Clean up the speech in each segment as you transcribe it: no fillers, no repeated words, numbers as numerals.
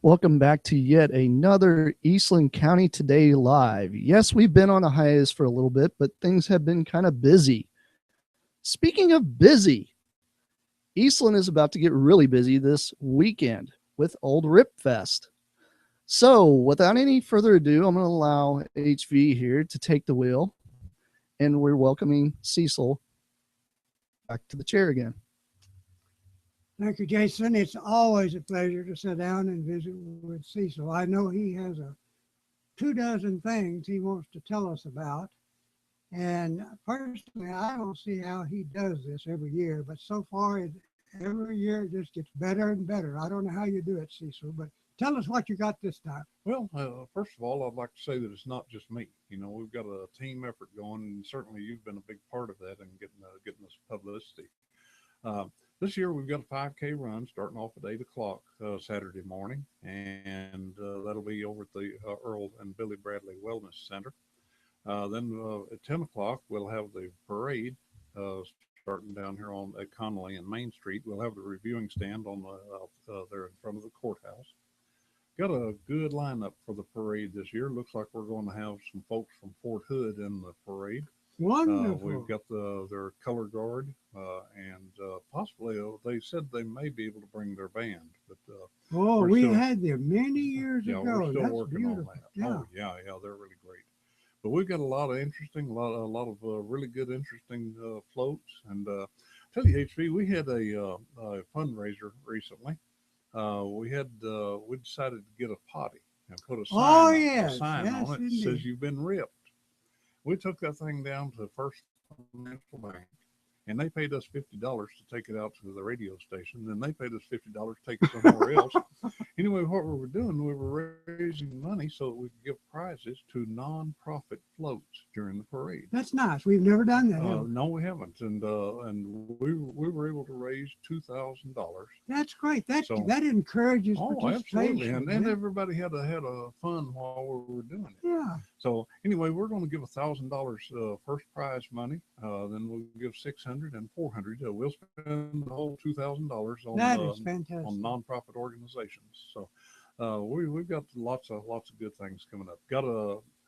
Welcome back to yet another Eastland County Today Live. Yes, we've been on a hiatus for a little bit, but things have been kind of busy. Speaking of busy, Eastland is about to get really busy this weekend with Old Rip Fest. So, without any further ado, I'm going to allow HV here to take the wheel, and we're welcoming Cecil back to the chair again. Thank you, Jason. It's always a pleasure to sit down and visit with Cecil. I know he has 24 things he wants to tell us about. And personally, I don't see how he does this every year, but so far, every year it just gets better and better. I don't know how you do it, Cecil, but tell us what you got this time. Well, first of all, I'd like to say that it's not just me. You know, we've got a team effort going, and certainly you've been a big part of that and getting us publicity. This year we've got a 5K run starting off at 8 o'clock Saturday morning, and that'll be over at the Earl and Billy Bradley Wellness Center. Then at 10 o'clock we'll have the parade starting down here at Connolly and Main Street. We'll have the reviewing stand on there in front of the courthouse. Got a good lineup for the parade this year. Looks like we're going to have some folks from Fort Hood in the parade. Wonderful. We've got their color guard, and possibly they said they may be able to bring their band. But we had them many years ago. We're still That's working beautiful. on that. Yeah. Oh, yeah, they're really great. But we've got a lot of really good, interesting floats. And tell you, HV, we had a fundraiser recently. We decided to get a potty and put a sign on it that says you've been ripped. We took that thing down to First Financial Bank, and they paid us $50 to take it out to the radio station. Then they paid us $50 to take it somewhere else. Anyway, what we were doing, we were raising money so that we could give prizes to nonprofit floats during the parade. That's nice. We've never done that. No, we haven't, and we were able to raise $2,000. That's great. That encourages participation. Absolutely, and everybody had a fun while we were doing it. Yeah. So anyway, we're going to give $1,000 first prize money. Then we'll give $600 and $400. We'll spend the whole $2,000 on that is fantastic. On nonprofit organizations. So we've got lots of good things coming up. Got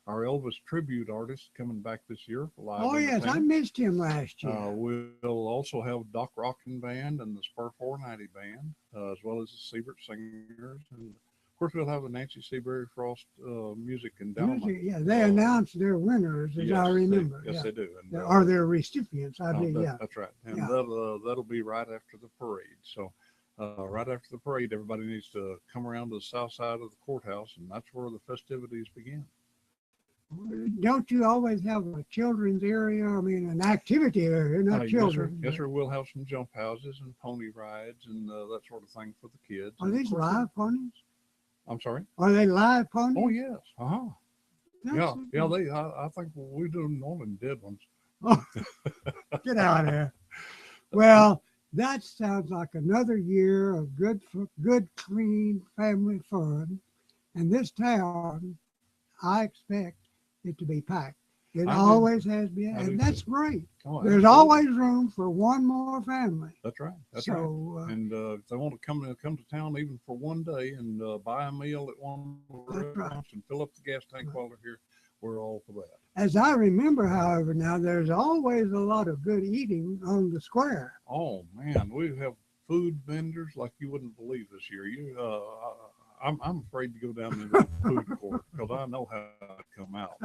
our Elvis tribute artist coming back this year for live. Oh yes, I missed him last year. We'll also have Doc Rockin' Band and the Spur 490 Band, as well as the Siebert Singers, and of course we'll have the Nancy Seabury Frost Music Endowment. Yeah, they announced their winners, as I remember. They do. And, or their recipients, I believe. That's right. And that'll be right after the parade. So right after the parade, everybody needs to come around to the south side of the courthouse, and that's where the festivities begin. Don't you always have a children's area? I mean, an activity area, not children. Yes, sir. We'll have some jump houses and pony rides and that sort of thing for the kids. Are these live ponies? I'm sorry? Are they live ponies? Oh, yes. I think we do more than dead ones. Oh, get out of here. Well, that sounds like another year of good, clean family fun. And this town, I expect it to be packed. It always has been, and that's great. There's always room for one more family. That's right. And if they want to come to town even for one day and buy a meal at one of the restaurants and fill up the gas tank while they're here, we're all for that. As I remember, however, now there's always a lot of good eating on the square. Oh man, we have food vendors like you wouldn't believe this year. I'm afraid to go down into the food court because I know how it come out.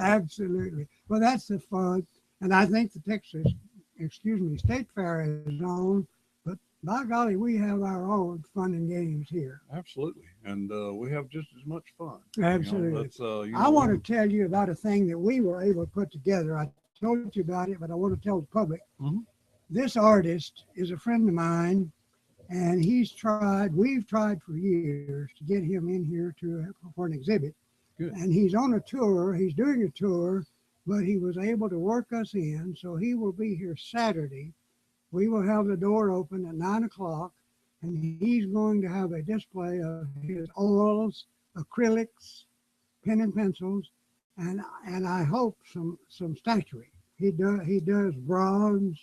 Absolutely. Well, that's the fun. And I think the State Fair is on, but by golly, we have our own fun and games here. Absolutely. And we have just as much fun. Absolutely. I want to tell you about a thing that we were able to put together. I told you about it, but I want to tell the public. Mm-hmm. This artist is a friend of mine. And we've tried for years to get him in here for an exhibit. Good. And he's on a tour, he's doing a tour, but he was able to work us in. So he will be here Saturday. We will have the door open at 9 o'clock, and he's going to have a display of his oils, acrylics, pen and pencils, and I hope some statuary. He does bronze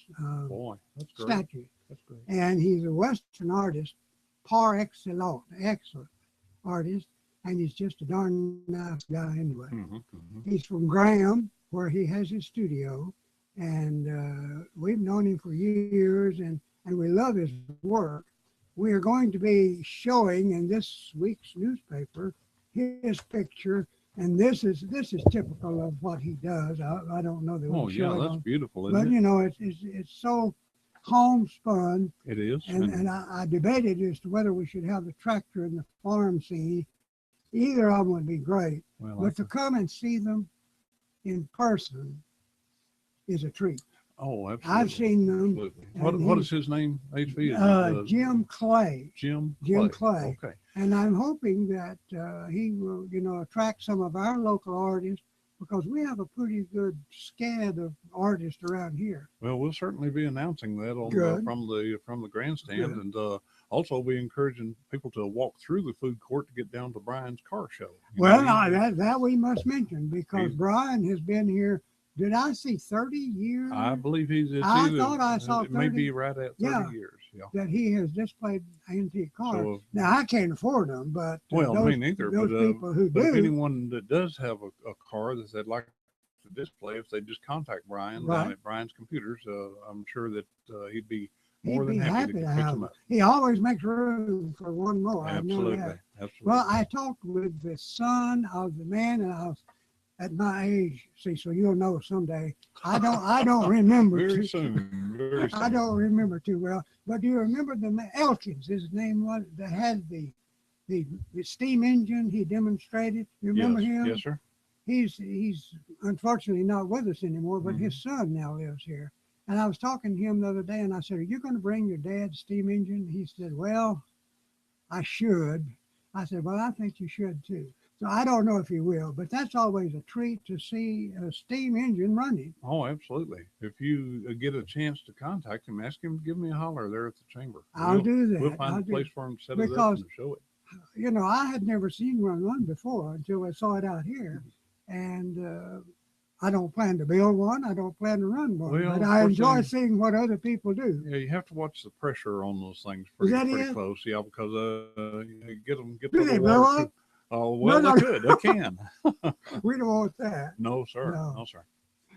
statues. That's great. And he's a Western artist par excellence. Excellent. artist, and he's just a darn nice guy anyway. Mm-hmm. He's from Graham, where he has his studio, and we've known him for years, and we love his work. We are going to be showing in this week's newspaper his picture, and this is typical of what he does. I don't know that Oh we'll yeah, show it that's on, beautiful, but isn't it? you know, it's so homespun, It is. and I debated as to whether we should have the tractor and the farm scene. Either of them would be great, well, but to come and see them in person is a treat. oh, absolutely. I've seen them. Absolutely. and What he's- is his name? HV? Is it, Jim Clay. Jim Jim Clay. Clay. Okay. And I'm hoping that he will, attract some of our local artists, because we have a pretty good scad of artists around here. Well, we'll certainly be announcing that on Good. from the grandstand, Good. and also be encouraging people to walk through the food court to get down to Brian's car show. Well, that we must mention, because He's- Brian has been here. Did I see 30 years? I believe I thought I saw it may 30. be right at 30 Yeah. years. Yeah. That he has displayed antique cars. So, Now I can't afford them, but well, those, me neither. those But people who but if do, anyone that does have a car that they'd like to display, if they just contact Brian Right. down at Brian's Computers, I'm sure that he'd be he'd more be than happy to to fix have them them. up. He always makes room for one more. I know Absolutely. that. Absolutely. Well, I talked with the son of the man, and I was at my age. See, so you'll know someday. I don't remember. Very soon. Very soon. I don't remember too well. But do you remember the Elkins? His name was that had the steam engine he demonstrated. You remember Yes. him? Yes, sir. He's unfortunately not with us anymore, but Mm-hmm. his son now lives here. And I was talking to him the other day, and I said, "Are you going to bring your dad's steam engine?" He said, "Well, I should." I said, "Well, I think you should too." So I don't know if he will, but that's always a treat to see a steam engine running. Oh, absolutely. If you get a chance to contact him, ask him to give me a holler there at the chamber. I'll do that. We'll find I'll a do- place for him to set it up because- and show it. I had never seen one run before until I saw it out here. And I don't plan to build one. I don't plan to run one. Well, but of I course enjoy they- seeing what other people do. Yeah, you have to watch the pressure on those things Is that pretty it? close. Yeah, because you get Do to they the blow water. up? Oh, well, No, they could. They can. We don't want that. No, sir. No. No, sir.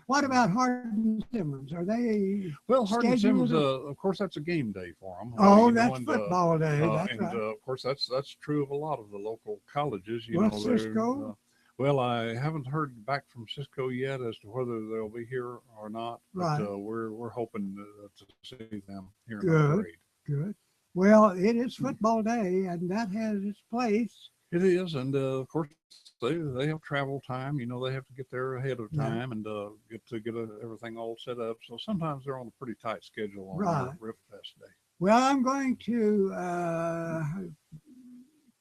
What about Hardin Simmons? Are they? Well, Hardin Scheduled Simmons, of course, that's a game day for them. Oh, that's football day. That's right. Of course, that's true of a lot of the local colleges. Well, they're, Cisco? Well, I haven't heard back from Cisco yet as to whether they'll be here or not. Right. But we're hoping to see them here in Good. the parade. Good. Well, it is football day, and that has its place. It is, and of course they have travel time. They have to get there ahead of Yeah. time and get everything all set up. So sometimes they're on a pretty tight schedule on Right. Riff Fest Day. Well, I'm going to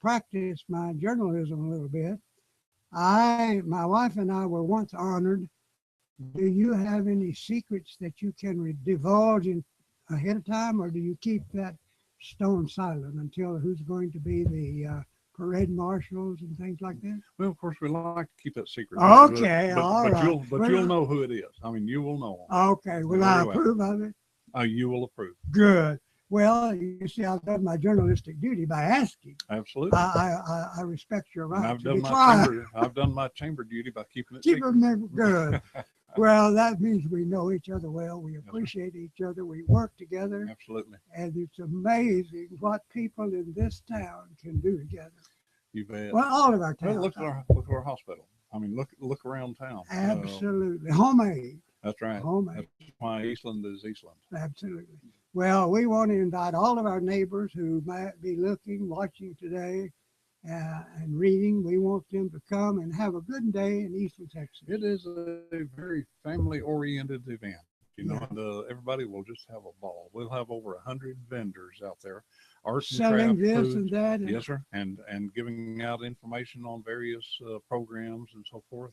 practice my journalism a little bit. My wife and I were once honored. Do you have any secrets that you can divulge ahead of time, or do you keep that stone silent until who's going to be the parade marshals and things like that? Well, of course, we like to keep that secret. Okay, but, all but right. You'll Well, know who it is. I mean, you will know. Okay, will I Very well. approve of it? You will approve. Good. Well, you see, I've done my journalistic duty by asking. Absolutely. I respect your And right I've to done decline. I've done my chamber duty by keeping it Keep secret. them good. Well, that means we know each other well. We appreciate each other. We work together. Absolutely. And it's amazing what people in this town can do together. You bet. Well, all of our Well, towns. look at our hospital. I mean, look around town. Absolutely. Homemade. That's right. Homemade. That's why Eastland is Eastland. Absolutely. Well, we want to invite all of our neighbors who might be watching today, and reading. We want them to come and have a good day in Eastland, Texas. It is a very family-oriented event, Yeah. and everybody will just have a ball. We'll have over 100 vendors out there, arts and Selling craft this foods. and that. and- Yes, sir, and giving out information on various programs and so forth.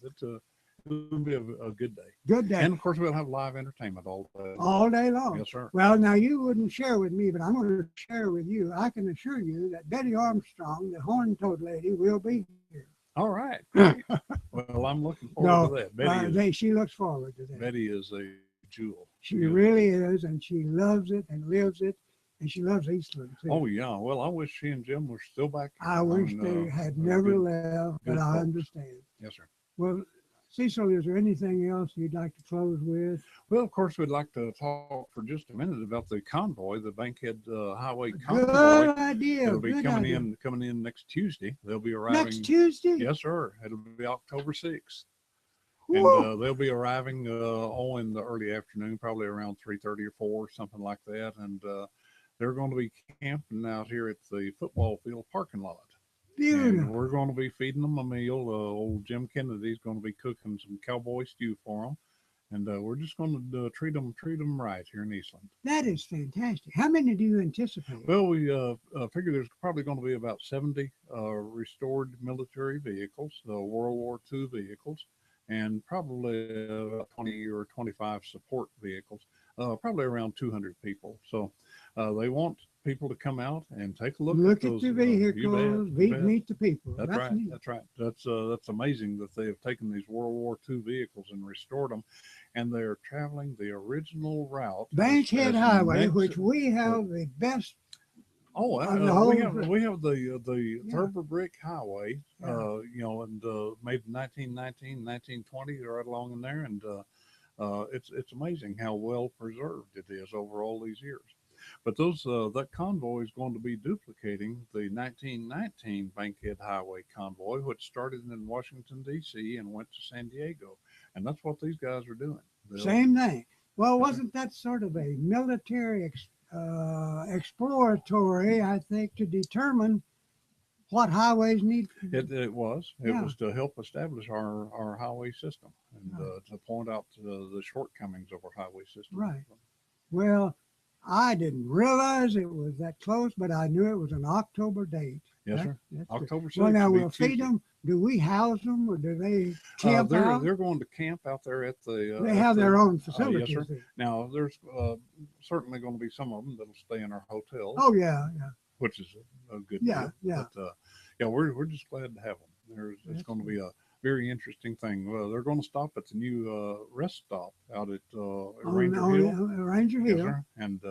It'll be a good day. Good day. And of course, we'll have live entertainment all day. All day long. Yes, sir. Well, now you wouldn't share with me, but I'm going to share with you. I can assure you that Betty Armstrong, the horn-toed lady, will be here. All right. Great. Well, I'm looking forward to that. She looks forward to that. Betty is a jewel. She really is, and she loves it and lives it. and she loves Eastland too. Oh yeah. Well, I wish she and Jim were still back here. I wish they had never good, left, but good I folks. understand. Yes, sir. Well, Cecil, is there anything else you'd like to close with? Well, of course, we'd like to talk for just a minute about the convoy, the Bankhead Highway Good convoy. idea. It'll be Good coming idea. in next Tuesday. They'll be arriving Next Tuesday? Yes, sir. It'll be October 6th. Whoa. And they'll be arriving in the early afternoon, probably around 3:30 or 4, something like that. And they're going to be camping out here at the football field parking lot. And Beautiful. we're going to be feeding them a meal. Old Jim Kennedy's going to be cooking some cowboy stew for them. And we're just going to treat them right here in Eastland. That is fantastic. How many do you anticipate? Well, we figure there's probably going to be about 70 restored military vehicles, World War II vehicles, and probably about 20 or 25 support vehicles, probably around 200 people. So they want people to come out and take a look at at those the vehicles, meet the people. That's right. Neat. That's right. That's amazing that they have taken these World War II vehicles and restored them, and they are traveling the original route. Bankhead Highway, which we have the best. Oh, we have the Thurber Brick Highway, and made in 1919, 1920, right along in there, and it's amazing how well preserved it is over all these years. But that convoy is going to be duplicating the 1919 Bankhead Highway convoy, which started in Washington, D.C. and went to San Diego. And that's what these guys are doing. Same thing. Well, wasn't that sort of a military exploratory, I think, to determine what highways need? It was to help establish our highway system and to point out the shortcomings of our highway system. Right. Well, I didn't realize it was that close, but I knew it was an October date. Yes, sir. October 6th. Well, now we'll feed them. Do we house them, or do they camp out? They're going to camp out there at the. They have their own facilities. Yes, sir. Now, there's certainly going to be some of them that'll stay in our hotel. Oh yeah. Which is a good deal. Yeah. But we're just glad to have them. It's going to be a very interesting thing. Well, they're going to stop at the new rest stop out at Ranger Hill. Ranger Hill. Yes, sir. And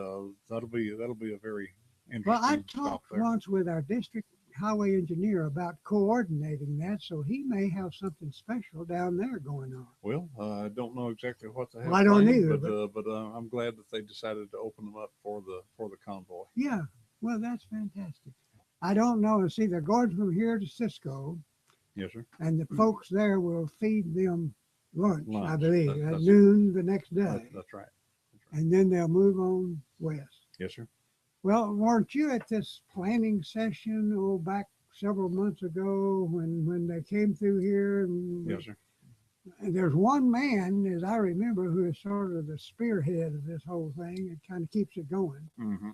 that'll be a very interesting. Well, I talked once with our district highway engineer about coordinating that, so he may have something special down there going on. Well, I don't know exactly what they have. Well, I don't either. But I'm glad that they decided to open them up for the convoy. Yeah. Well, that's fantastic. I don't know. See, they're going from here to Cisco. Yes, sir. And the folks there will feed them lunch. I believe, at that's noon the next day. That's right. And then they'll move on west. Yes, sir. Well, weren't you at this planning session back several months ago when they came through here? Yes, sir. And there's one man, as I remember, who is sort of the spearhead of this whole thing. It kind of keeps it going. Mm-hmm.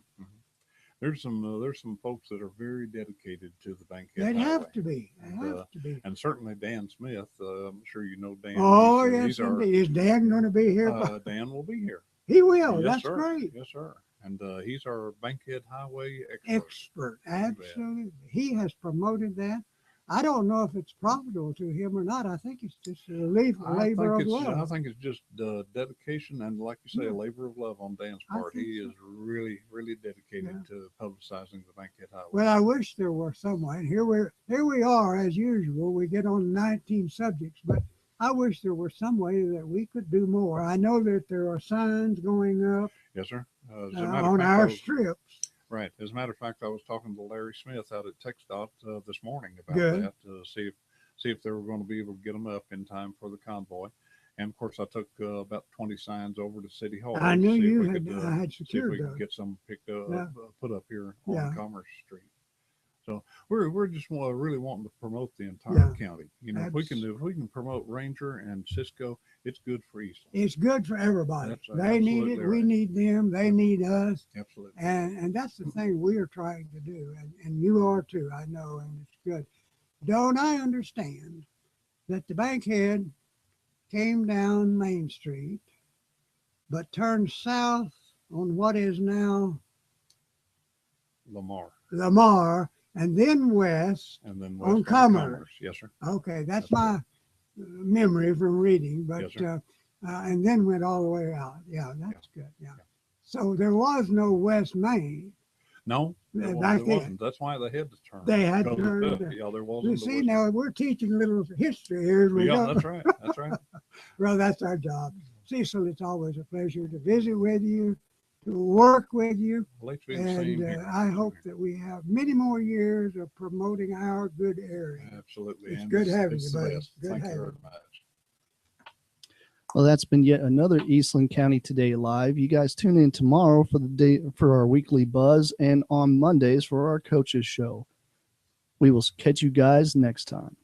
There's some folks that are very dedicated to the Bankhead They'd Highway. have to be. And certainly Dan Smith. I'm sure you know Dan. Oh, yes, indeed. Is Dan going to be here? Dan will be here. He will. Yes, That's sir. great. Yes, sir. And he's our Bankhead Highway expert. Absolutely. He has promoted that. I don't know if it's profitable to him or not. I think it's just a labor of love. I think it's just dedication and, like you say, a labor of love on Dan's part. He is really, really dedicated to publicizing the Bankhead Highway. Well, I wish there were some way. Here we are, as usual. We get on 19 subjects, but I wish there were some way that we could do more. I know that there are signs going up. Yes, sir. On our strips. Right. As a matter of fact, I was talking to Larry Smith out at TxDOT this morning about that to see if they were going to be able to get them up in time for the convoy. And of course, I took about 20 signs over to City Hall. I knew you had secured see if we could get some picked up, put up here on Commerce Street. So we're just really wanting to promote the entire county. You know, if we can promote Ranger and Cisco, it's good for Eastland. It's good for everybody. That's they need it. Right. We need them. They need us. Absolutely. And that's the thing we are trying to do. And you are too, I know, and it's good. Don't I understand that the Bankhead came down Main Street, but turned south on what is now Lamar, and then west, on Commerce. Yes, sir. Okay, that's my memory from reading, but yes, and then went all the way out. Yeah, that's good. Yeah. So there was no West Main. No, Yeah, it back then. wasn't. That's why they had to turn. They had Because turned. yeah, there You wasn't. see, now we're teaching a little history here as we Yeah, go. that's right. That's right. Well, that's our job. Cecil, it's always a pleasure to visit with you, to work with you. Well, it's been the same And here. I hope that we have many more years of promoting our good area. Absolutely. It's and good having it's you, the buddy. best. Good Thank you having very you. much. Well, that's been yet another Eastland County Today Live. You guys tune in tomorrow for the day for our weekly buzz and on Mondays for our coaches show. We will catch you guys next time.